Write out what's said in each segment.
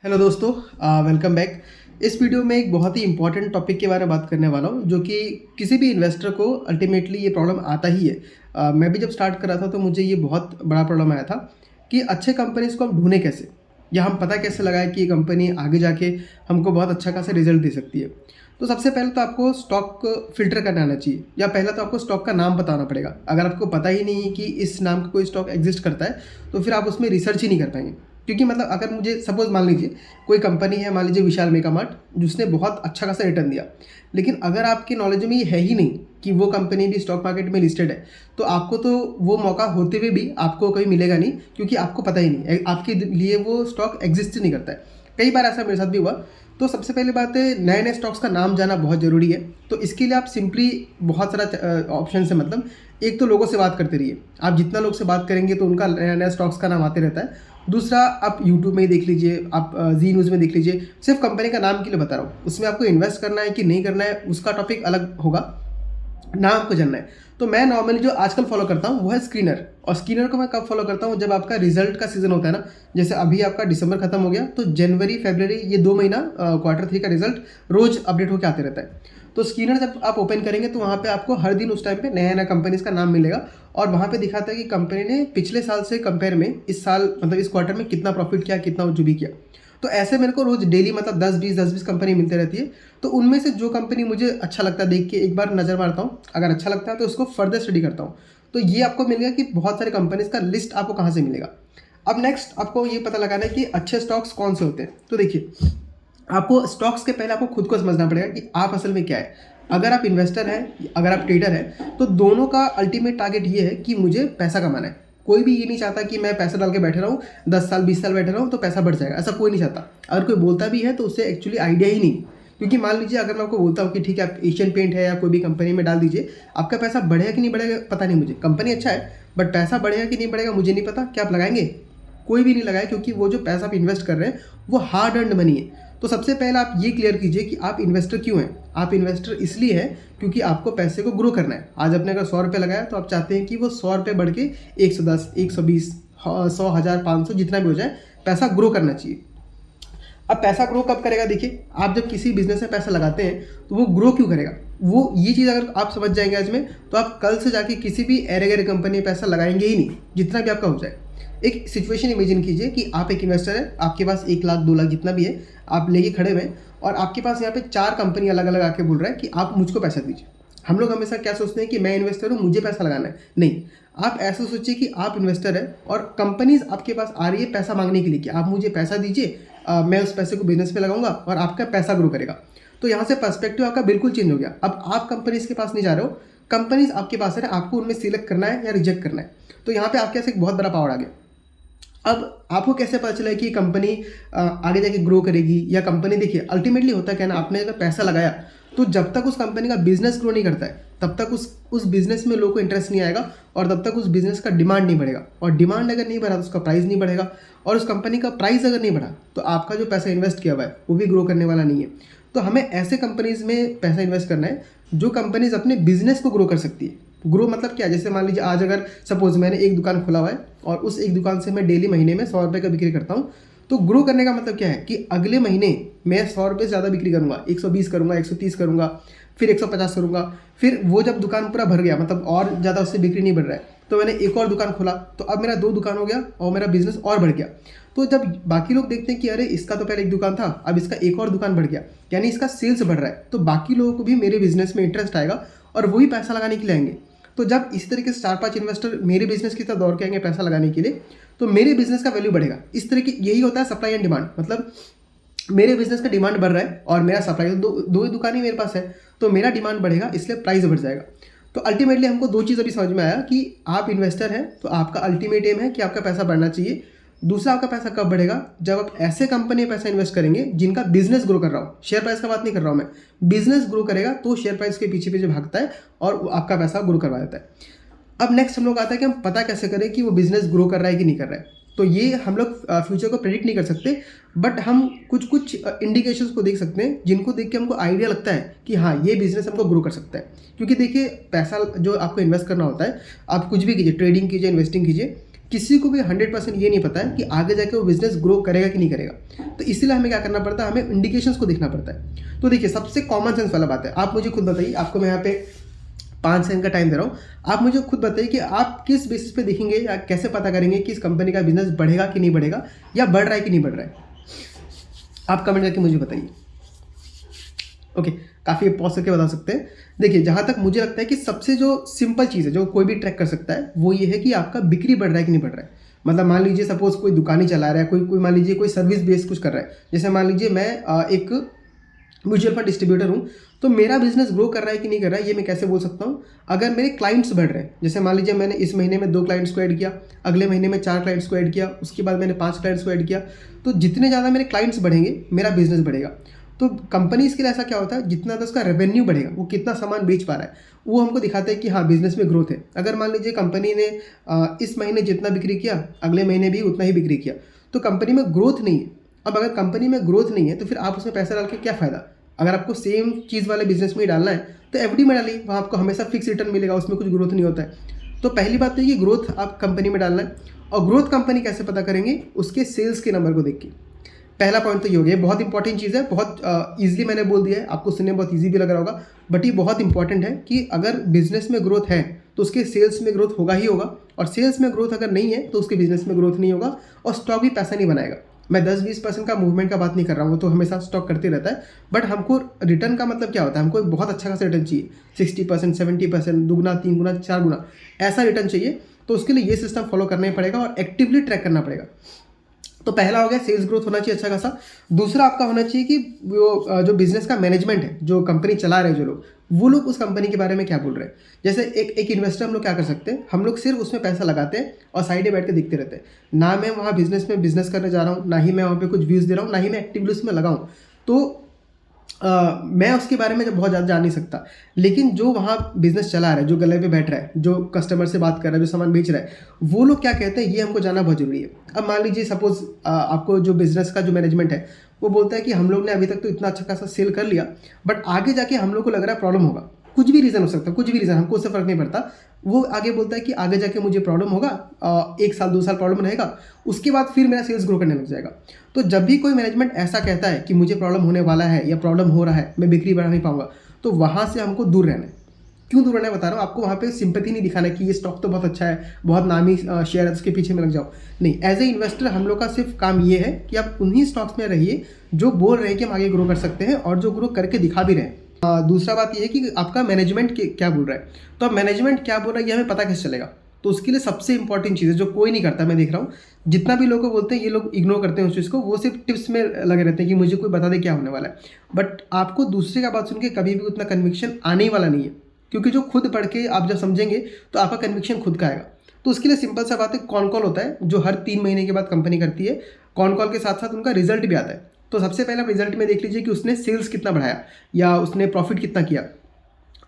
Hello दोस्तों, welcome back. इस video में एक बहुत ही इंपॉर्टेंट टॉपिक के बारे में बात करने वाला हूँ जो कि किसी भी इन्वेस्टर को अल्टीमेटली ये प्रॉब्लम आता ही है। मैं भी जब स्टार्ट कर रहा था तो मुझे ये बहुत बड़ा प्रॉब्लम आया था कि अच्छे कंपनीज को हम ढूंढें कैसे, या हम पता कैसे लगाएं कि ये कंपनी आगे जाके हमको बहुत अच्छा खासा रिजल्ट दे सकती है। तो सबसे पहले तो आपको स्टॉक फिल्टर करना आना चाहिए, या पहला तो आपको स्टॉक का नाम बताना पड़ेगा। अगर आपको पता ही नहीं है कि इस नाम का कोई स्टॉक एग्जिस्ट करता है तो फिर आप उसमें रिसर्च ही नहीं कर पाएंगे। क्योंकि मतलब अगर मुझे सपोज मान लीजिए कोई कंपनी है, मान लीजिए विशाल मेगा मार्ट, जिसने बहुत अच्छा खासा रिटर्न दिया, लेकिन अगर आपके नॉलेज में ये है ही नहीं कि वो कंपनी भी स्टॉक मार्केट में लिस्टेड है, तो आपको तो वो मौका होते हुए भी आपको कभी मिलेगा नहीं, क्योंकि आपको पता ही नहीं, आपके लिए वो स्टॉक एग्जिस्ट ही नहीं करता है। कई बार ऐसा मेरे साथ भी हुआ। तो सबसे पहली बात है, नए नए स्टॉक्स का नाम जाना बहुत ज़रूरी है। तो इसके लिए आप सिंपली बहुत सारा ऑप्शन है, मतलब एक तो लोगों से बात करते रहिए। आप जितना लोग से बात करेंगे तो उनका नया नया स्टॉक्स का नाम आते रहता है। दूसरा, आप यूट्यूब में ही देख लीजिए, आप जी न्यूज़ में देख लीजिए। सिर्फ कंपनी का नाम के लिए बता रहा हूँ, उसमें आपको इन्वेस्ट करना है कि नहीं करना है उसका टॉपिक अलग होगा, नाम आपको जानना है। तो मैं नॉर्मली जो आजकल फॉलो करता हूँ वो है स्क्रीनर। और स्क्रीनर को मैं कब फॉलो करता हूँ, जब आपका रिजल्ट का सीजन होता है ना। जैसे अभी आपका दिसंबर खत्म हो गया तो जनवरी फरवरी ये 2 महीना Q3 का रिजल्ट रोज अपडेट होकर आते रहता है। तो स्क्रीनर जब आप ओपन करेंगे तो वहाँ पे आपको हर दिन उस टाइम पे नया नया कंपनीज का नाम मिलेगा, और वहाँ पे दिखाता है कि कंपनी ने पिछले साल से कंपेयर में इस साल मतलब इस क्वार्टर में कितना प्रॉफिट किया, कितना जो भी किया। तो ऐसे मेरे को रोज डेली मतलब 10-20 कंपनी मिलती रहती है। तो उनमें से जो कंपनी मुझे अच्छा लगता है, देख के एक बार नज़र मारता हूँ, अगर अच्छा लगता है तो उसको फर्दर स्टडी करता हूँ। तो ये आपको मिलेगा कि बहुत सारे कंपनीज का लिस्ट आपको कहाँ से मिलेगा। अब नेक्स्ट आपको ये पता लगाना है कि अच्छे स्टॉक्स कौन से होते हैं। तो देखिए, आपको स्टॉक्स के पहले आपको खुद को समझना पड़ेगा कि आप असल में क्या है। अगर आप इन्वेस्टर हैं, अगर आप ट्रेडर हैं, तो दोनों का अल्टीमेट टारगेट ये है कि मुझे पैसा कमाना है। कोई भी ये नहीं चाहता कि मैं पैसा डाल के बैठे रहूँ, 10 साल 20 साल बैठे रहूँ तो पैसा बढ़ जाएगा, ऐसा कोई नहीं चाहता। अगर कोई बोलता भी है तो उससे एक्चुअली आइडिया ही नहीं। क्योंकि मान लीजिए अगर मैं आपको बोलता हूँ कि ठीक है आप एशियन पेंट है या कोई भी कंपनी में डाल दीजिए, आपका पैसा बढ़ेगा कि नहीं बढ़ेगा पता नहीं मुझे, कंपनी अच्छा है बट पैसा बढ़ेगा कि नहीं बढ़ेगा मुझे नहीं पता। क्या आप लगाएंगे? कोई भी नहीं लगाए, क्योंकि वो जो पैसा आप इन्वेस्ट कर रहे हैं वो हार्ड अर्न्ड मनी है। तो सबसे पहले आप ये क्लियर कीजिए कि आप इन्वेस्टर क्यों हैं। आप इन्वेस्टर इसलिए हैं क्योंकि आपको पैसे को ग्रो करना है। आज आपने अगर 100 रुपये लगाया तो आप चाहते हैं कि वो 100 रुपये बढ़ के 110, 120, 100, 1000, 500 जितना भी हो जाए, पैसा ग्रो करना चाहिए। अब पैसा ग्रो कब करेगा? देखिए, आप जब किसी बिजनेस में पैसा लगाते हैं तो वो ग्रो क्यों करेगा, वो ये चीज़ अगर आप समझ जाएंगे आज में, तो आप कल से जाके किसी भी एरे गैरे कंपनी में पैसा लगाएंगे ही नहीं, जितना भी आपका हो जाए। एक सिचुएशन इमेजिन कीजिए कि आप एक इन्वेस्टर है, आपके पास 1 लाख 2 लाख जितना भी है आप लेके खड़े हुए हैं, और आपके पास यहाँ पे 4 कंपनी अलग अलग आके बोल रहा है कि आप मुझको पैसा दीजिए। हम लोग हमेशा क्या सोचते हैं कि मैं इन्वेस्टर हूँ, मुझे पैसा लगाना है। नहीं, आप ऐसा सोचिए कि आप इन्वेस्टर है और कंपनीज आपके पास आ रही है पैसा मांगने के लिए कि आप मुझे पैसा दीजिए, मैं उस पैसे को बिजनेस में लगाऊंगा और आपका पैसा ग्रो करेगा। तो यहाँ से पर्सपेक्टिव आपका बिल्कुल चेंज हो गया। अब आप कंपनीज के पास नहीं जा रहे हो, कंपनीज आपके पास है, आपको उनमें सिलेक्ट करना है या रिजेक्ट करना है। तो यहाँ पे आपके पास एक बहुत बड़ा पावर आ गया। अब आपको कैसे पता चला कि कंपनी आगे जाके ग्रो करेगी या कंपनी, देखिए अल्टीमेटली होता क्या ना, आपने अगर पैसा लगाया तो जब तक उस कंपनी का बिजनेस ग्रो नहीं करता है तब तक उस बिजनेस में लोगों को इंटरेस्ट नहीं आएगा, और तब तक उस बिजनेस का डिमांड नहीं बढ़ेगा, और डिमांड अगर नहीं बढ़ा तो उसका प्राइस नहीं बढ़ेगा, और उस कंपनी का प्राइस अगर नहीं बढ़ा तो आपका जो पैसा इन्वेस्ट किया हुआ है वो भी ग्रो करने वाला नहीं है। तो हमें ऐसे कंपनीज में पैसा इन्वेस्ट करना है जो कंपनीज अपने बिजनेस को ग्रो कर सकती है। ग्रो मतलब क्या? जैसे मान लीजिए आज अगर सपोज मैंने एक दुकान खोला हुआ है और उस एक दुकान से मैं डेली महीने में 100 रुपये का बिक्री करता हूँ, तो ग्रो करने का मतलब क्या है कि अगले महीने मैं 100 रुपये से ज़्यादा बिक्री करूँगा, 120 करूँगा, 130 करूँगा, फिर 150 करूँगा। फिर वो जब दुकान पूरा भर गया, मतलब और ज़्यादा उससे बिक्री नहीं बढ़ रहा है, तो मैंने एक और दुकान खोला, तो अब मेरा 2 दुकान हो गया और मेरा बिजनेस और बढ़ गया। तो जब बाकी लोग देखते हैं कि अरे इसका तो पहले एक दुकान था, अब इसका एक और दुकान बढ़ गया, यानी इसका सेल्स बढ़ रहा है, तो बाकी लोगों को भी मेरे बिजनेस में इंटरेस्ट आएगा और वही पैसा लगाने के लिए आएंगे। तो जब इस तरीके से 4-5 इन्वेस्टर मेरे बिजनेस की तरफ दौड़ के आएंगे पैसा लगाने के लिए, तो मेरे बिजनेस का वैल्यू बढ़ेगा। इस तरह की यही होता है सप्लाई एंड डिमांड, मतलब मेरे बिजनेस का डिमांड बढ़ रहा है और मेरा सप्लाई, दो ही दुकानें मेरे पास है, तो मेरा डिमांड बढ़ेगा इसलिए प्राइस बढ़ जाएगा। तो अल्टीमेटली हमको 2 चीज़ अभी समझ में आया कि आप इन्वेस्टर हैं तो आपका अल्टीमेट एम है कि आपका पैसा बढ़ना चाहिए। दूसरा, आपका पैसा कब बढ़ेगा? जब आप ऐसे कंपनी में पैसा इन्वेस्ट करेंगे जिनका बिजनेस ग्रो कर रहा हो। शेयर प्राइस का बात नहीं कर रहा हूँ मैं, बिजनेस ग्रो करेगा तो शेयर प्राइस के पीछे पीछे भागता है और आपका पैसा ग्रो करवा देता है। अब नेक्स्ट हम लोग आता है कि हम पता कैसे करें कि वो बिजनेस ग्रो कर रहा है कि नहीं कर रहा है। तो ये हम लोग फ्यूचर को प्रेडिक्ट नहीं कर सकते, बट हम कुछ कुछ इंडिकेशंस को देख सकते हैं जिनको देख के हमको आइडिया लगता है कि हाँ ये बिजनेस हमको ग्रो कर सकता है। क्योंकि देखिए, पैसा जो आपको इन्वेस्ट करना होता है, आप कुछ भी कीजिए, ट्रेडिंग कीजिए, इन्वेस्टिंग कीजिए, किसी को भी 100% ये नहीं पता है कि आगे जाके वो बिज़नेस ग्रो करेगा कि नहीं करेगा। तो इसीलिए हमें क्या करना पड़ता है, हमें इंडिकेशंस को देखना पड़ता है। तो देखिए सबसे कॉमन सेंस वाला बात है, आप मुझे खुद बताइए, आपको मैं यहाँ पे 5 सेकंड का टाइम दे रहा हूँ, आप मुझे खुद बताइए कि आप किस बेसिस पे देखेंगे या कैसे पता करेंगे कि इस कंपनी का बिजनेस बढ़ेगा कि नहीं बढ़ेगा, या बढ़ रहा है कि नहीं बढ़ रहा है। आप कमेंट करके मुझे बताइए। ओके, काफ़ी पॉज करके बता सकते हैं। देखिए जहाँ तक मुझे लगता है कि सबसे जो सिंपल चीज़ है जो कोई भी ट्रैक कर सकता है वो ये है कि आपका बिक्री बढ़ रहा है कि नहीं बढ़ रहा है। मतलब मान लीजिए सपोज कोई दुकान ही चला रहा है, कोई कोई मान लीजिए कोई सर्विस बेस्ड कुछ कर रहा है। जैसे मान लीजिए मैं एक म्यूचुअल फंड डिस्ट्रीब्यूटर हूँ, तो मेरा बिजनेस ग्रो कर रहा है कि नहीं कर रहा है ये मैं कैसे बोल सकता हूँ, अगर मेरे क्लाइंट्स बढ़ रहे हैं। जैसे मान लीजिए मैंने इस महीने में 2 क्लाइंट्स को ऐड किया, अगले महीने में 4 क्लाइंट्स को ऐड किया, उसके बाद मैंने 5 क्लाइंट्स को ऐड किया, तो जितने ज़्यादा मेरे क्लाइंट्स बढ़ेंगे मेरा बिजनेस बढ़ेगा। तो कंपनीज के लिए ऐसा क्या होता है, जितना तो उसका रेवेन्यू बढ़ेगा, वो कितना सामान बेच पा रहा है, वो हमको दिखाता है कि हाँ बिजनेस में ग्रोथ है। अगर मान लीजिए कंपनी ने इस महीने जितना बिक्री किया अगले महीने भी उतना ही बिक्री किया, तो कंपनी में ग्रोथ नहीं है। अब अगर कंपनी में ग्रोथ नहीं है तो फिर आप उसमें पैसा डाल के क्या फ़ायदा। अगर आपको सेम चीज़ वाले बिजनेस में ही डालना है तो एफडी में डालिए, वहाँ आपको हमेशा फिक्स रिटर्न मिलेगा, उसमें कुछ ग्रोथ नहीं होता है। तो पहली बात तो ये कि ग्रोथ आप कंपनी में डालना है। और ग्रोथ कंपनी कैसे पता करेंगे, उसके सेल्स के नंबर को देख के। पहला पॉइंट तो ये हो गया, बहुत इंपॉर्टेंट चीज़ है, बहुत ईजिली मैंने बोल दिया है, आपको सुनने में बहुत ईजी भी लग रहा होगा, बट ये बहुत इंपॉर्टेंट है कि अगर बिजनेस में ग्रोथ है तो उसके सेल्स में ग्रोथ होगा ही होगा, और सेल्स में ग्रोथ अगर नहीं है तो उसके बिजनेस में ग्रोथ नहीं होगा, और स्टॉक भी पैसा नहीं बनाएगा। मैं 10-20% का मूवमेंट का बात नहीं कर रहा हूँ, वो तो हमेशा स्टॉक करते रहता है, बट हमको रिटर्न का मतलब क्या होता है, हमको बहुत अच्छा खासा रिटर्न चाहिए, 60%, 70%, दुगना, 3 गुना, 4 गुना ऐसा रिटर्न चाहिए। तो उसके लिए ये सिस्टम फॉलो करना ही पड़ेगा और एक्टिवली ट्रैक करना पड़ेगा। तो पहला हो गया सेल्स ग्रोथ होना चाहिए अच्छा खासा। दूसरा आपका होना चाहिए कि वो जो बिजनेस का मैनेजमेंट है, जो कंपनी चला रहे हैं जो लोग, वो लोग उस कंपनी के बारे में क्या बोल रहे हैं। जैसे एक इन्वेस्टर हम लोग क्या कर सकते हैं, हम लोग सिर्फ उसमें पैसा लगाते हैं और साइड में बैठ के देखते रहते हैं। ना मैं वहाँ बिजनेस में बिजनेस करने जा रहा हूँ, ना ही मैं वहाँ पे कुछ व्यूज़ दे रहा हूँ, ना ही मैं एक्टिवली उसमें लगाऊँ। तो मैं उसके बारे में जब बहुत ज़्यादा जान नहीं सकता, लेकिन जो वहाँ बिजनेस चला रहा है, जो गले पे बैठ रहा है, जो कस्टमर से बात कर रहा है, जो सामान बेच रहा है, वो लोग क्या कहते हैं ये हमको जानना बहुत जरूरी है। अब मान लीजिए सपोज आपको जो बिजनेस का जो मैनेजमेंट है वो बोलता है कि हम लोग ने अभी तक तो इतना अच्छा खासा सेल कर लिया, बट आगे जाके हम लोग को लग रहा है प्रॉब्लम होगा। कुछ भी रीज़न हो सकता है, कुछ भी रीज़न, हमको उससे फ़र्क नहीं पड़ता। वो आगे बोलता है कि आगे जाके मुझे प्रॉब्लम होगा, 1 साल 2 साल प्रॉब्लम रहेगा, उसके बाद फिर मेरा सेल्स ग्रो करने लग जाएगा। तो जब भी कोई मैनेजमेंट ऐसा कहता है कि मुझे प्रॉब्लम होने वाला है या प्रॉब्लम हो रहा है, मैं बिक्री बढ़ा नहीं पाऊंगा, तो वहाँ से हमको दूर रहना है। क्यों दूर रहना है बता रहा हूँ आपको, वहाँ पे सिंपैथी नहीं दिखाना कि ये स्टॉक तो बहुत अच्छा है, बहुत नामी शेयर है, उसके पीछे में लग जाओ। नहीं, एज ए इन्वेस्टर हम लोग का सिर्फ काम ये है कि आप उन्हीं स्टॉक्स में रहिए जो बोल रहे हैं कि हम आगे ग्रो कर सकते हैं और जो ग्रो करके दिखा भी रहे हैं। दूसरा बात ये है कि आपका मैनेजमेंट क्या बोल रहा है। तो अब मैनेजमेंट क्या बोल रहा है ये हमें पता कैसे चलेगा। तो उसके लिए सबसे इंपॉर्टेंट चीज़ है जो कोई नहीं करता, मैं देख रहा हूँ जितना भी लोगों को बोलते हैं ये लोग इग्नोर करते हैं उस चीज़ को, वो सिर्फ टिप्स में लगे रहते हैं कि मुझे कोई बता दे क्या होने वाला है। बट आपको दूसरे का बात सुन के कभी भी उतना कन्विक्शन आने ही वाला नहीं है, क्योंकि जो खुद पढ़ के आप जब समझेंगे तो आपका कन्विक्शन खुद का आएगा। तो उसके लिए सिंपल सा बात है, कॉन कॉल होता है जो हर 3 महीने के बाद कंपनी करती है। कॉन कॉल के साथ साथ उनका रिजल्ट भी आता है। तो सबसे पहले आप रिजल्ट में देख लीजिए कि उसने सेल्स कितना बढ़ाया या उसने प्रॉफिट कितना किया।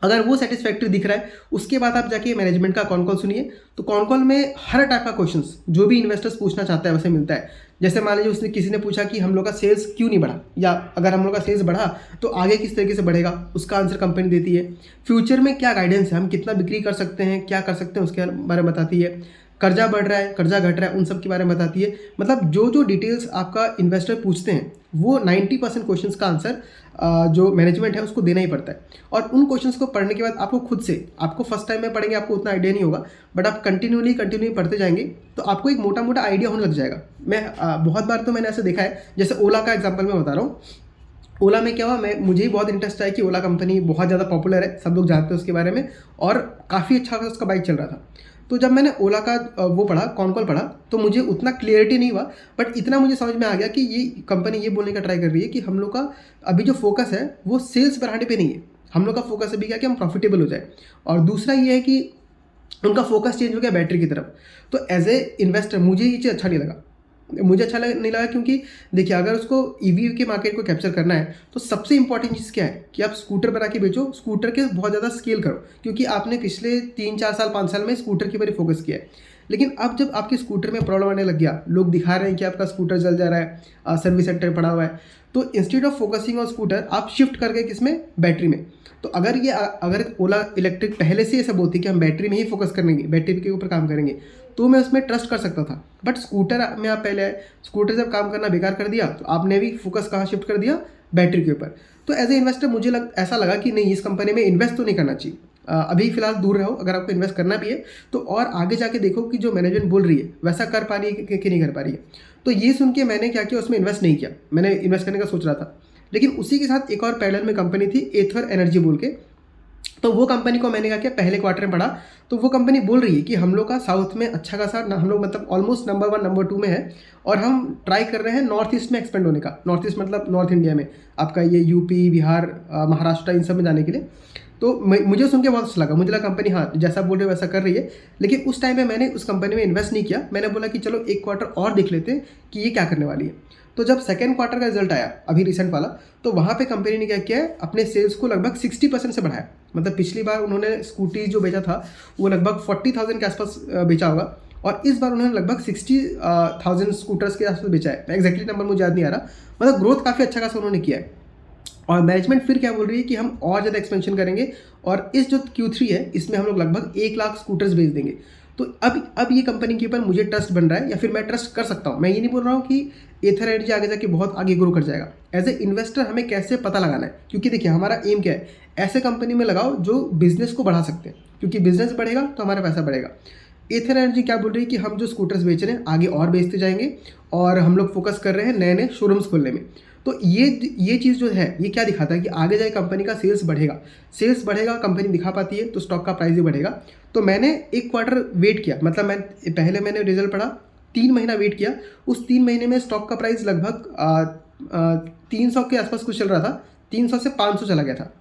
अगर वो सेटिस्फैक्ट्री दिख रहा है, उसके बाद आप जाके मैनेजमेंट का कॉन कॉल सुनिए। तो कॉन कॉल में हर टाइप का क्वेश्चंस जो भी इन्वेस्टर्स पूछना चाहता है वैसे मिलता है। जैसे मान लीजिए उसने किसी ने पूछा कि हम लोग का सेल्स क्यों नहीं बढ़ा, या अगर हम लोग का सेल्स बढ़ा तो आगे किस तरीके से बढ़ेगा, उसका आंसर कंपनी देती है। फ्यूचर में क्या गाइडेंस है, हम कितना बिक्री कर सकते हैं, क्या कर सकते हैं, उसके बारे में बताती है। कर्जा बढ़ रहा है, कर्जा घट रहा है, उन सब के बारे में बताती है। मतलब जो जो डिटेल्स आपका इन्वेस्टर पूछते हैं वो 90% क्वेश्चंस का आंसर जो मैनेजमेंट है उसको देना ही पड़ता है। और उन क्वेश्चंस को पढ़ने के बाद आपको खुद से, आपको फर्स्ट टाइम में पढ़ेंगे आपको उतना आइडिया नहीं होगा, बट आप कंटिन्यूली पढ़ते जाएंगे तो आपको एक मोटा मोटा आइडिया होने लग जाएगा। मैं बहुत बार तो मैंने ऐसे देखा है, जैसे ओला का एग्जाम्पल मैं बता रहा हूँ। ओला में क्या हुआ, मुझे ही बहुत इंटरेस्ट आया कि ओला कंपनी बहुत ज़्यादा पॉपुलर है, सब लोग जानते हैं उसके बारे में, और काफ़ी अच्छा उसका बाइक चल रहा था। तो जब मैंने ओला का वो पढ़ा, कॉन कॉल पढ़ा, तो मुझे उतना क्लियरिटी नहीं हुआ, बट इतना मुझे समझ में आ गया कि ये कंपनी ये बोलने का ट्राई कर रही है कि हम लोग का अभी जो फोकस है वो सेल्स बढ़ाने पे नहीं है, हम लोग का फोकस अभी क्या कि हम प्रॉफिटेबल हो जाए। और दूसरा ये है कि उनका फोकस चेंज हो गया बैटरी की तरफ। तो एज ए इन्वेस्टर मुझे ये चीज़ अच्छा नहीं लगा, नहीं लगा, क्योंकि देखिए अगर उसको ईवी के मार्केट को कैप्चर करना है तो सबसे इंपॉर्टेंट चीज़ क्या है कि आप स्कूटर बना के बेचो, स्कूटर के बहुत ज़्यादा स्केल करो, क्योंकि आपने पिछले 3-4 साल 5 साल में स्कूटर के ऊपर फोकस किया है। लेकिन अब जब आपके स्कूटर में प्रॉब्लम आने लग गया, लोग दिखा रहे हैं कि आपका स्कूटर जल जा रहा है, सर्विस सेंटर पड़ा हुआ है, तो instead of focusing on scooter आप शिफ्ट कर गए किसमें, बैटरी में। तो अगर ओला इलेक्ट्रिक पहले से ऐसा बोलती कि हम बैटरी में ही फोकस करेंगे, बैटरी के ऊपर काम करेंगे, तो मैं उसमें ट्रस्ट कर सकता था। बट स्कूटर में आप पहले आए, स्कूटर जब काम करना बेकार कर दिया तो आपने भी फोकस कहाँ शिफ्ट कर दिया, बैटरी के ऊपर। तो एज ए इन्वेस्टर मुझे ऐसा लगा कि नहीं, इस कंपनी में इन्वेस्ट तो नहीं करना चाहिए। अभी फिलहाल दूर रहो। अगर आपको इन्वेस्ट करना भी है तो और आगे जाके देखो कि जो मैनेजमेंट बोल रही है वैसा कर पा रही है कि नहीं कर पा रही है। तो ये सुन के मैंने क्या किया, उसमें इन्वेस्ट नहीं किया। मैंने इन्वेस्ट करने का सोच रहा था, लेकिन उसी के साथ एक और पैरेलल में कंपनी थी एथर एनर्जी बोल के। तो वो कंपनी को मैंने क्या किया, पहले क्वार्टर में पढ़ा तो वो कंपनी बोल रही है कि हम लोग का साउथ में अच्छा खासा, हम लोग मतलब ऑलमोस्ट नंबर 1 नंबर 2 में है, और हम ट्राई कर रहे हैं नॉर्थ ईस्ट में एक्सपेंड होने का। नॉर्थ ईस्ट मतलब नॉर्थ इंडिया में, आपका ये यूपी, बिहार, महाराष्ट्र, इन सब में जाने के लिए। तो मुझे सुन के बहुत अच्छा लगा। मुझे लगा कंपनी हाँ जैसा बोल रहे वैसा कर रही है। लेकिन उस टाइम पे मैंने उस कंपनी में इन्वेस्ट नहीं किया। मैंने बोला कि चलो एक क्वार्टर और देख लेते हैं कि ये क्या करने वाली है। तो जब सेकेंड क्वार्टर का रिजल्ट आया अभी रिसेंट वाला, तो वहाँ पे कंपनी ने क्या किया है, अपने सेल्स को लगभग 60% से बढ़ाया। मतलब पिछली बार उन्होंने स्कूटी जो बेचा था वो लगभग 40,000 के आसपास बेचा होगा, और इस बार उन्होंने लगभग 60,000 स्कूटर्स के आसपास बेचा है। एग्जैक्टली नंबर मुझे याद नहीं आ रहा। मतलब ग्रोथ काफ़ी अच्छा खासा उन्होंने किया है। और मैनेजमेंट फिर क्या बोल रही है कि हम और ज़्यादा एक्सपेंशन करेंगे, और इस जो Q3 है इसमें हम लोग लगभग 1 लाख स्कूटर्स बेच देंगे। तो अब ये कंपनी के ऊपर मुझे ट्रस्ट बन रहा है, या फिर मैं ट्रस्ट कर सकता हूँ। मैं ये नहीं बोल रहा हूँ कि एथर एनर्जी आगे जाके बहुत आगे ग्रो कर जाएगा। एज ए इन्वेस्टर हमें कैसे पता लगाना है, क्योंकि देखिए हमारा एम क्या है, ऐसे कंपनी में लगाओ जो बिजनेस को बढ़ा सकते हैं, क्योंकि बिजनेस बढ़ेगा तो हमारा पैसा बढ़ेगा। एथर एनर्जी क्या बोल रही है कि हम जो स्कूटर्स बेच रहे हैं आगे और बेचते जाएंगे, और हम लोग फोकस कर रहे हैं नए नए शोरूम्स खोलने में। तो ये चीज़ जो है ये क्या दिखाता है कि आगे जाए कंपनी का सेल्स बढ़ेगा, कंपनी दिखा पाती है तो स्टॉक का प्राइस भी बढ़ेगा। तो मैंने एक क्वार्टर वेट किया, मतलब मैंने रिजल्ट पढ़ा, 3 महीना वेट किया। उस 3 महीने में स्टॉक का प्राइस लगभग 300 के आसपास कुछ चल रहा था, 300 से 500 चला गया था।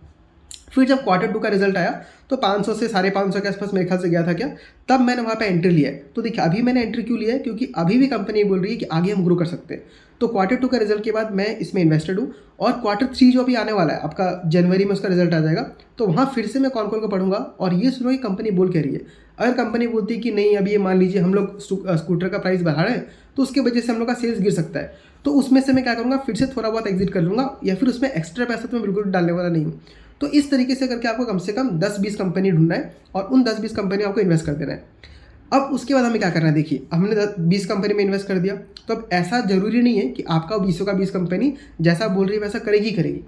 फिर जब क्वार्टर 2 का रिजल्ट आया तो 500 से 550 के आसपास मेरे ख्याल से गया था क्या, तब मैंने वहाँ पे एंट्री लिया है। तो देखिए अभी मैंने एंट्री क्यों लिया है, क्योंकि अभी भी कंपनी बोल रही है कि आगे हम ग्रो कर सकते हैं। तो क्वार्टर 2 का रिजल्ट के बाद मैं इसमें इन्वेस्टेड हूँ, और क्वार्टर 3 जो अभी आने वाला है आपका जनवरी में, उसका रिजल्ट आ जाएगा। तो वहाँ फिर से मैं कौन कौन को पढ़ूंगा, और ये सुनो कि कंपनी बोल कह रही है। अगर कंपनी बोलती है कि नहीं अभी ये मान लीजिए हम लोग स्कूटर का प्राइस बढ़ा रहे हैं, तो उसकी वजह से हम लोग का सेल्स गिर सकता है, तो उसमें से मैं क्या करूँगा, फिर से थोड़ा बहुत एग्जिट कर लूँगा, या फिर उसमें एक्स्ट्रा पैसा तो मैं बिल्कुल डालने वाला नहीं हूँ। तो इस तरीके से करके आपको कम से कम 10-20 कंपनी ढूंढना है, और उन 10-20 कंपनी आपको इन्वेस्ट कर देना है। अब उसके बाद हमें क्या करना है, देखिए हमने 20 कंपनी में इन्वेस्ट कर दिया, तो अब ऐसा जरूरी नहीं है कि आपका 20 का 20 कंपनी जैसा बोल रही है वैसा करेगी।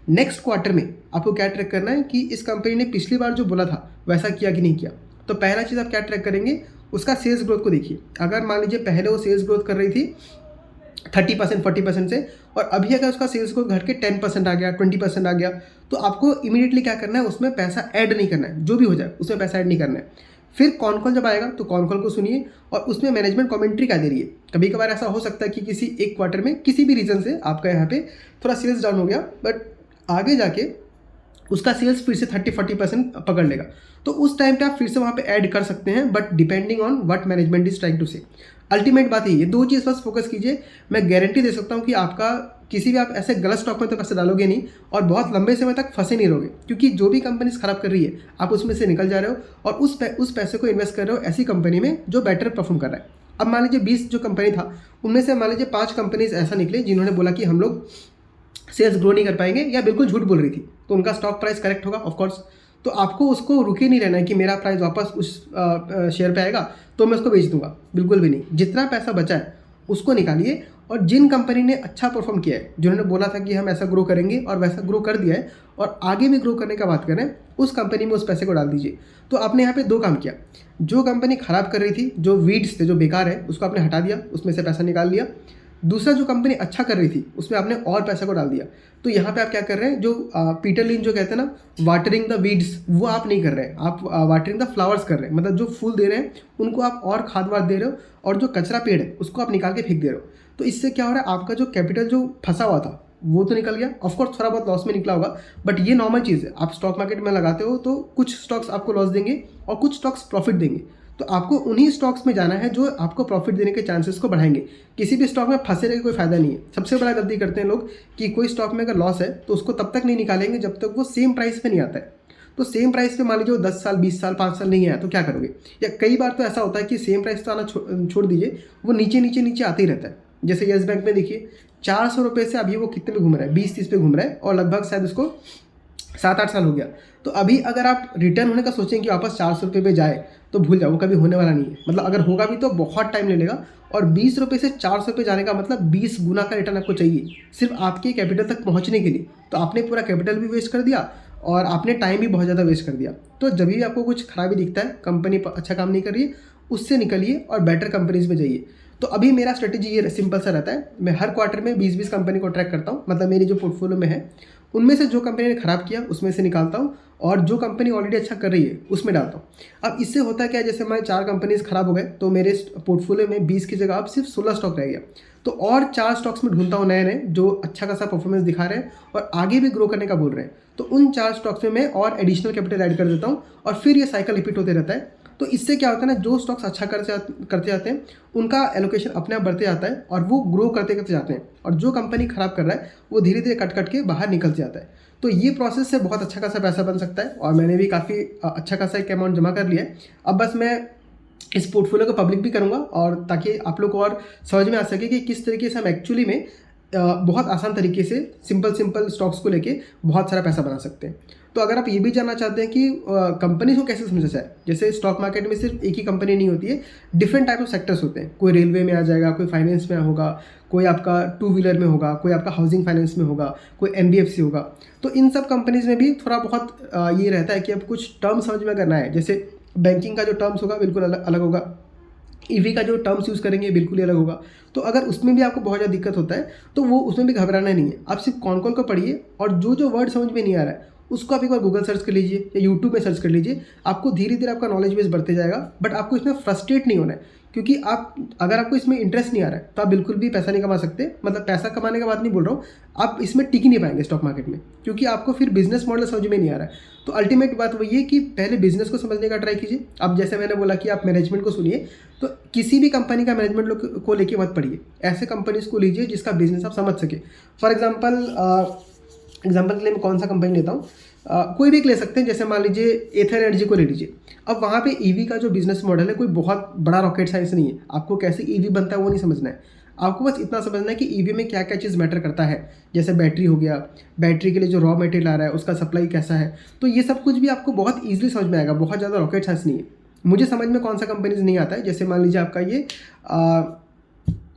नेक्स्ट क्वार्टर में आपको क्या ट्रैक करना है कि इस कंपनी ने पिछली बार जो बोला था वैसा किया कि नहीं किया। तो पहला चीज़ आप क्या ट्रैक करेंगे, उसका सेल्स ग्रोथ को देखिए। अगर मान लीजिए पहले वो सेल्स ग्रोथ कर रही थी 30% 40% से, और अभी अगर उसका सेल्स ग्रोथ घट के 10% आ गया, 20% आ गया, तो आपको इमीडिएटली क्या करना है, उसमें पैसा ऐड नहीं करना है। जो भी हो जाए उसमें पैसा ऐड नहीं करना है। फिर कॉन कॉल जब आएगा तो कॉन कॉल को सुनिए, और उसमें मैनेजमेंट कमेंट्री क्या दे रही है। कभी कभार ऐसा हो सकता है कि किसी एक क्वार्टर में किसी भी रीज़न से आपका यहाँ पे थोड़ा सेल्स डाउन हो गया, बट आगे जाके उसका सेल्स फिर से 30-40% पकड़ लेगा। तो उस टाइम पे आप फिर से वहाँ पे ऐड कर सकते हैं, but depending on what management is trying to say. Ultimate बात यही है, 2 चीज़ बस फोकस कीजिए। मैं गारंटी दे सकता हूँ कि आपका किसी भी आप ऐसे गलत स्टॉक में तो पैसे डालोगे नहीं, और बहुत लंबे समय तक फंसे नहीं रहोगे, क्योंकि जो भी कंपनी खराब कर रही है आप उसमें से निकल जा रहे हो, और उस पैसे को इन्वेस्ट कर रहे हो ऐसी कंपनी में जो बेटर परफॉर्म कर रहा है। अब मान लीजिए 20 जो कंपनी था उनमें से मान लीजिए 5 कंपनीज ऐसा निकले जिन्होंने बोला कि हम लोग सेल्स ग्रो नहीं कर पाएंगे, या बिल्कुल झूठ बोल रही थी, तो उनका स्टॉक प्राइस करेक्ट होगा ऑफकोर्स। तो आपको उसको रुके नहीं रहना है कि मेरा प्राइस वापस उस शेयर पे आएगा तो मैं उसको बेच दूंगा, बिल्कुल भी नहीं। जितना पैसा बचा है उसको निकालिए, और जिन कंपनी ने अच्छा परफॉर्म किया है, जिन्होंने बोला था कि हम ऐसा ग्रो करेंगे और वैसा ग्रो कर दिया है, और आगे भी ग्रो करने का बात करें, उस कंपनी में उस पैसे को डाल दीजिए। तो आपने यहाँ पे 2 काम किया। जो कंपनी खराब कर रही थी, जो वीड्स थे, जो बेकार है, उसको आपने हटा दिया, उसमें से पैसा निकाल लिया। दूसरा जो कंपनी अच्छा कर रही थी उसमें आपने और पैसा को डाल दिया। तो यहाँ पे आप क्या कर रहे हैं, जो पीटर लिंच जो कहते हैं ना, वाटरिंग द वीड्स, वो आप नहीं कर रहे हैं, आप वाटरिंग द फ्लावर्स कर रहे हैं। मतलब जो फूल दे रहे हैं उनको आप और खाद वाद दे रहे हो, और जो कचरा पेड़ है उसको आप निकाल के फेंक दे रहे हो। तो इससे क्या हो रहा है, आपका जो कैपिटल जो फंसा हुआ था वो तो निकल गया। ऑफकोर्स थोड़ा बहुत लॉस में निकला होगा, बट ये नॉर्मल चीज़ है। आप स्टॉक मार्केट में लगाते हो तो कुछ स्टॉक्स आपको लॉस देंगे और कुछ स्टॉक्स प्रॉफिट देंगे। तो आपको उन्हीं स्टॉक्स में जाना है जो आपको प्रॉफिट देने के चांसेस को बढ़ाएंगे। किसी भी स्टॉक में फंसे रहने का कोई फायदा नहीं है। सबसे बड़ा गलती करते हैं लोग कि कोई स्टॉक में अगर लॉस है तो उसको तब तक नहीं निकालेंगे जब तक वो सेम प्राइस पे नहीं आता है। तो सेम प्राइस पे मान लीजिए वो 10 साल 20 साल 5 साल नहीं आया तो क्या करोगे? या कई बार तो ऐसा होता है कि सेम प्राइस तो आना छोड़ दीजिए, वो नीचे नीचे नीचे आते ही रहता है। जैसे येस बैंक में देखिए 400 रुपये से अभी वो कितने पे घूम रहा है, 20-30 पे घूम रहा है और लगभग शायद उसको 7-8 साल हो गया। तो अभी अगर आप रिटर्न होने का सोचें कि वापस 400 रुपये पे जाए तो भूल जाओ, वो कभी होने वाला नहीं है। मतलब अगर होगा भी तो बहुत टाइम ले लेगा। और 20 रुपये से 400 पे जाने का मतलब 20 गुना का रिटर्न आपको चाहिए सिर्फ आपके कैपिटल तक पहुंचने के लिए। तो आपने पूरा कैपिटल भी वेस्ट कर दिया और आपने टाइम भी बहुत ज़्यादा वेस्ट कर दिया। तो जब भी आपको कुछ खराबी दिखता है, कंपनी अच्छा काम नहीं कर रही है, उससे निकलिए और बेटर कंपनीज में जाइए। तो अभी मेरा स्ट्रेटेजी ये सिंपल सा रहता है, मैं हर क्वार्टर में 20-20 कंपनी को ट्रैक करता हूँ। मतलब मेरी जो पोर्टफोलियो में है उनमें से जो कंपनी ने खराब किया उसमें से निकालता हूँ और जो कंपनी ऑलरेडी अच्छा कर रही है उसमें डालता हूँ। अब इससे होता क्या है, जैसे हमारे 4 कंपनीज खराब हो गए तो मेरे पोर्टफोलियो में 20 की जगह अब सिर्फ 16 स्टॉक रह गया। तो और 4 स्टॉक्स में ढूंढता हूँ नए नए जो अच्छा खासा परफॉर्मेंस दिखा रहे हैं और आगे भी ग्रो करने का बोल रहे हैं। तो उन 4 स्टॉक्स में मैं और एडिशनल कैपिटल ऐड कर देता हूँ और फिर ये साइकिल रिपीट होते रहता है। तो इससे क्या होता है ना, जो स्टॉक्स अच्छा करते जाते हैं उनका एलोकेशन अपने आप बढ़ते जाता है और वो ग्रो करते करते जाते हैं, और जो कंपनी खराब कर रहा है वो धीरे धीरे कट कट के बाहर निकलते जाता है। तो ये प्रोसेस से बहुत अच्छा खासा पैसा बन सकता है और मैंने भी काफ़ी अच्छा खासा एक अमाउंट जमा कर लिया है। अब बस मैं इस पोर्टफोलियो को पब्लिक भी करूँगा और ताकि आप लोग को और समझ में आ सके कि किस तरीके से हम एक्चुअली में बहुत आसान तरीके से सिंपल स्टॉक्स को लेके बहुत सारा पैसा बना सकते हैं। तो अगर आप ये भी जानना चाहते हैं कि कंपनी को कैसे समझा जाए, जैसे स्टॉक मार्केट में सिर्फ एक ही कंपनी नहीं होती है, डिफरेंट टाइप ऑफ सेक्टर्स होते हैं। कोई रेलवे में आ जाएगा, कोई फाइनेंस में होगा, कोई आपका 2 व्हीलर में होगा, कोई आपका हाउसिंग फाइनेंस में होगा, कोई NBFC होगा। तो इन सब कंपनीज में भी थोड़ा बहुत ये रहता है कि अब कुछ टर्म समझ में करना है। जैसे बैंकिंग का जो टर्म्स होगा बिल्कुल अलग होगा, EV का जो टर्म्स यूज़ करेंगे बिल्कुल ही अलग होगा। तो अगर उसमें भी आपको बहुत ज़्यादा दिक्कत होता है तो वो उसमें भी घबराना नहीं है। आप सिर्फ कौन को पढ़िए और जो जो वर्ड समझ में नहीं आ रहा है उसको आप एक बार गूगल सर्च कर लीजिए या यूट्यूब में सर्च कर लीजिए। आपको धीरे धीरे आपका नॉलेज बेस बढ़ते जाएगा। बट आपको इसमें फ्रस्ट्रेट नहीं होना है, क्योंकि अगर आपको इसमें इंटरेस्ट नहीं आ रहा है तो आप बिल्कुल भी पैसा नहीं कमा सकते। मतलब पैसा कमाने का बात नहीं बोल रहा हूँ, आप इसमें टिक ही नहीं पाएंगे स्टॉक मार्केट में, क्योंकि आपको फिर बिजनेस मॉडल समझ में नहीं आ रहा है। तो अल्टीमेट बात वही है कि पहले बिजनेस को समझने का ट्राई कीजिए। अब जैसे मैंने बोला कि आप मैनेजमेंट को सुनिए, तो किसी भी कंपनी का मैनेजमेंट को लेके मत पढ़िए, ऐसे कंपनीज को लीजिए जिसका बिजनेस आप समझ सके। फॉर एग्जाम्पल के लिए मैं कौन सा कंपनी लेता हूँ, कोई भी ले सकते हैं। जैसे मान लीजिए एथर एनर्जी को ले लीजिए। अब वहाँ पे EV का जो बिजनेस मॉडल है कोई बहुत बड़ा रॉकेट साइंस नहीं है। आपको कैसे EV बनता है वो नहीं समझना है, आपको बस इतना समझना है कि EV में क्या क्या चीज़ मैटर करता है। जैसे बैटरी हो गया, बैटरी के लिए जो रॉ मटेरियल आ रहा है उसका सप्लाई कैसा है। तो ये सब कुछ भी आपको बहुत ईजिली समझ में आएगा, बहुत ज़्यादा रॉकेट साइंस नहीं है। मुझे समझ में कौन सा कंपनीज नहीं आता है, जैसे मान लीजिए आपका ये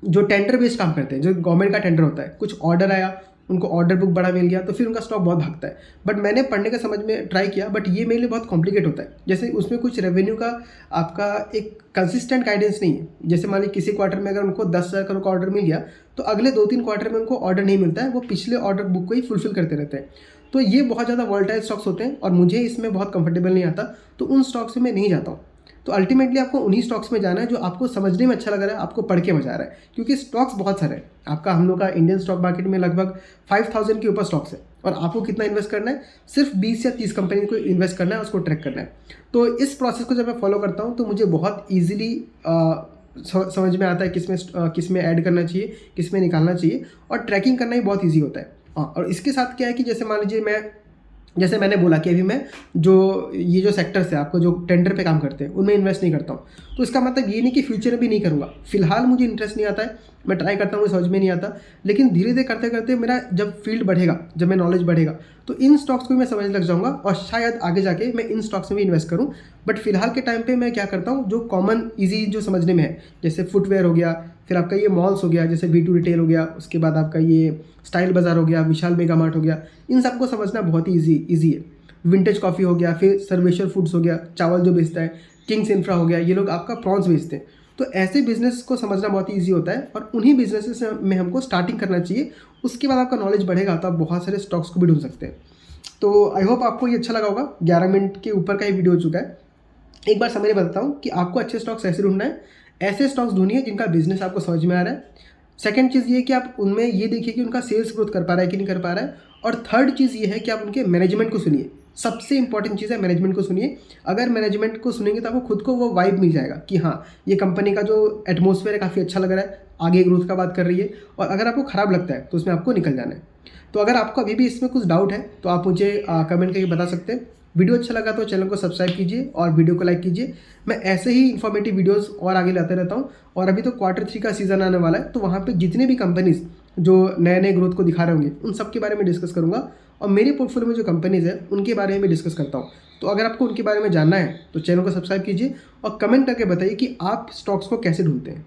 जो टेंडर बेस्ड काम करते हैं, जो गवर्नमेंट का टेंडर होता है, कुछ ऑर्डर आया, उनको ऑर्डर बुक बड़ा मिल गया तो फिर उनका स्टॉक बहुत भागता है। बट मैंने पढ़ने का समझ में ट्राई किया, बट ये मेरे लिए बहुत कॉम्प्लिकेट होता है। जैसे उसमें कुछ रेवेन्यू का आपका एक कंसिस्टेंट गाइडेंस नहीं है। जैसे मान लीजिए किसी क्वार्टर में अगर उनको 10,000 करोड़ का ऑर्डर मिल गया तो अगले 2-3 क्वार्टर में उनको ऑर्डर नहीं मिलता है, वो पिछले ऑर्डर बुक को ही फुलफिल करते रहते हैं। तो ये बहुत ज़्यादा वॉलेटाइल स्टॉक्स होते हैं और मुझे इसमें बहुत कंफर्टेबल नहीं आता, तो उन स्टॉक्स में मैं नहीं जाता हूँ। तो अल्टीमेटली आपको उन्हीं स्टॉक्स में जाना है जो आपको समझने में अच्छा लग रहा है, आपको पढ़ के मजा आ रहा है, क्योंकि स्टॉक्स बहुत सारे हैं। आपका हम लोग का इंडियन स्टॉक मार्केट में लगभग 5000 के ऊपर स्टॉक्स है और आपको कितना इन्वेस्ट करना है, सिर्फ 20 या 30 कंपनी को इन्वेस्ट करना है, उसको ट्रैक करना है। तो इस प्रोसेस को जब मैं फॉलो करता हूँ तो मुझे बहुत ईजिली समझ में आता है किस में ऐड करना चाहिए, किस में निकालना चाहिए, और ट्रैकिंग करना ही बहुत ईजी होता है। और इसके साथ क्या है कि जैसे मान लीजिए जैसे मैंने बोला कि अभी मैं ये जो सेक्टर्स है आपको जो टेंडर पे काम करते हैं उनमें इन्वेस्ट नहीं करता हूँ। तो इसका मतलब ये नहीं कि फ्यूचर में भी नहीं करूँगा। फिलहाल मुझे इंटरेस्ट नहीं आता है, मैं ट्राई करता हूँ, समझ में नहीं आता, लेकिन धीरे धीरे करते करते मेरा जब फील्ड बढ़ेगा, जब मैं नॉलेज बढ़ेगा तो इन स्टॉक्स को भी मैं समझने लग जाऊँगा और शायद आगे जाके मैं इन स्टॉक्स में भी इन्वेस्ट करूँ। बट फिलहाल के टाइम पे मैं क्या करता हूँ, जो कॉमन ईजी जो समझने में है, जैसे फुटवेयर हो गया, फिर आपका ये मॉल्स हो गया, जैसे V2 रिटेल हो गया, उसके बाद आपका ये स्टाइल बाज़ार हो गया, विशाल मेगा मार्ट हो गया, इन सबको समझना बहुत ही ईजी है। विंटेज कॉफ़ी हो गया, फिर सर्वेश्वर फूड्स हो गया, चावल जो बेचता है, किंग्स इंफ्रा हो गया, ये लोग आपका प्रॉन्स बेचते हैं। तो ऐसे बिजनेस को समझना बहुत ही ईजी होता है और उन्हीं बिजनेसेस में हमको स्टार्टिंग करना चाहिए। उसके बाद आपका नॉलेज बढ़ेगा तो आप बहुत सारे स्टॉक्स को भी ढूंढ सकते हैं। तो आई होप आपको ये अच्छा लगा होगा। 11 मिनट के ऊपर का ही वीडियो हो चुका है। एक बार समझ बताता हूँ कि आपको अच्छे स्टॉक्स ऐसे ढूंढना है, ऐसे स्टॉक्स ढूंढिए जिनका बिजनेस आपको समझ में आ रहा है। सेकंड चीज़ ये कि आप उनमें ये देखिए कि उनका सेल्स ग्रोथ कर पा रहा है कि नहीं कर पा रहा है। और थर्ड चीज़ ये है कि आप उनके मैनेजमेंट को सुनिए। सबसे इंपॉर्टेंट चीज़ है मैनेजमेंट को सुनिए। अगर मैनेजमेंट को सुनेंगे तो आपको खुद को वो वाइब मिल जाएगा कि हाँ, ये कंपनी का जो एटमॉस्फेयर है काफ़ी अच्छा लग रहा है, आगे ग्रोथ का बात कर रही है। और अगर आपको ख़राब लगता है तो उसमें आपको निकल जाना है। तो अगर आपको अभी भी इसमें कुछ डाउट है तो आप मुझे कमेंट करके बता सकते हैं। वीडियो अच्छा लगा तो चैनल को सब्सक्राइब कीजिए और वीडियो को लाइक कीजिए। मैं ऐसे ही इन्फॉर्मेटिव वीडियोज़ और आगे लाते रहता हूँ। और अभी तो Q3 का सीज़न आने वाला है, तो वहाँ पे जितने भी कंपनीज़ जो नए-नए ग्रोथ को दिखा रहे होंगे, उन सब के बारे में डिस्कस करूँगा। और मेरे पोर्टफोलियो में जो कंपनीज़ हैं, उनके बारे में भी डिस्कस करता हूँ। तो अगर आपको उनके बारे में जानना है, तो चैनल को सब्सक्राइब कीजिए और कमेंट करके बताइए कि आप स्टॉक्स को कैसे ढूँढते हैं।